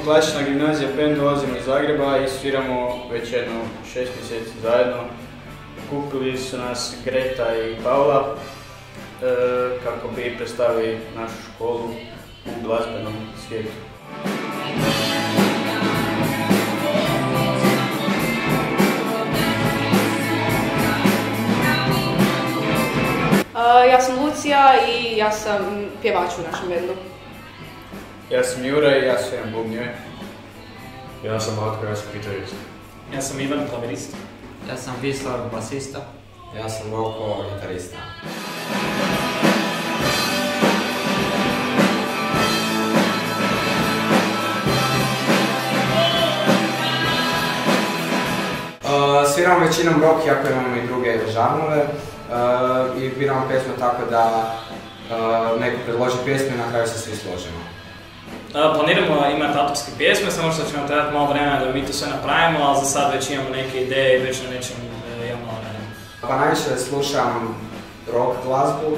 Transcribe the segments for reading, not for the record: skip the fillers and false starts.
klasična gimnazija band, dolazimo iz Zagreba i sviramo već jedno 6 mjeseci zajedno. Kupili su nas Greta i Paula kako bi predstavili našu školu u glazbenom svijetu. Ja sam Lucija i ja sam pjevač u našem bendu. Ja sam Jura i ja sviram bubnjeve. Ja sam Matko, ja sam gitarist. Ja sam Ivan, klavirist. Ja sam Vislav, basista. Ja sam Voko, gitarista. Sviramo većinom rock, iako imamo i druge žanrove. I biramo pjesmu tako da neko predloži pjesmu i na kraju se svi složimo. Planiramo imati autorske pjesme, samo što ćemo trebati malo vremena da mi to sve napravimo, ali za sad već imamo neke ideje i već na nečem imamo malo vremena. Pa najviše slušam rock glazbu,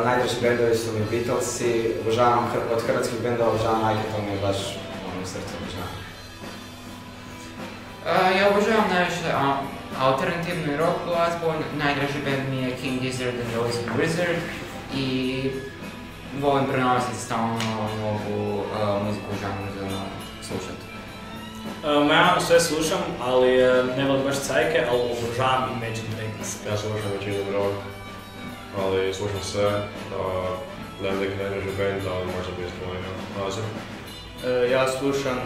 najdraži bendovi su mi Beatlesi, obožavam od hrvatskih bendova, obožavam Nike, to mi je baš u srcu obožavam. Ja obožavam najviše alternativnu rock glazbu, najdraži band mi je King Gizzard and the Ozzy Wizard i volim prenositi stalno novu muziku u žanru za slušati. Ja sve slušam, ali ne volim baš cajke, ali obožavam Imagine Dragons. Ja slušam većinom rock, ali slušam sve. Nemam neki najdraži band, ali možda bi izdvojio Azir. Ja slušam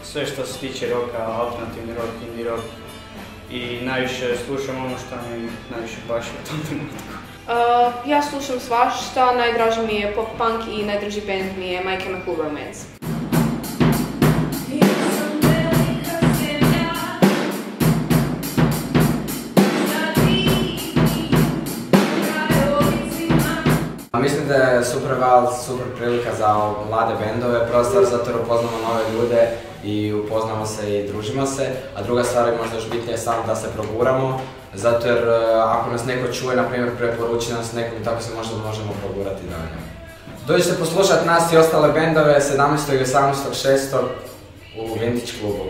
sve što se tiče rocka, alternativni rock, indie rock. I najviše slušam ono što mi najviše paše u tom trenutku. Ja slušam svašta, najdraži mi je pop punk i najdraži band mi je My Chemical Romance. Mislim da je Superval super prilika za mlade bendove, prva stvar zato jer upoznamo nove ljude i upoznamo se i družimo se, a druga stvar je možda još bitnije samo da se proguramo, zato jer ako nas neko čuje, na primjer preporuči nas nekom, tako se možda možemo progurati dalje. Dođite poslušati nas i ostale bendove 17. i 18.6. u Vintage klubu.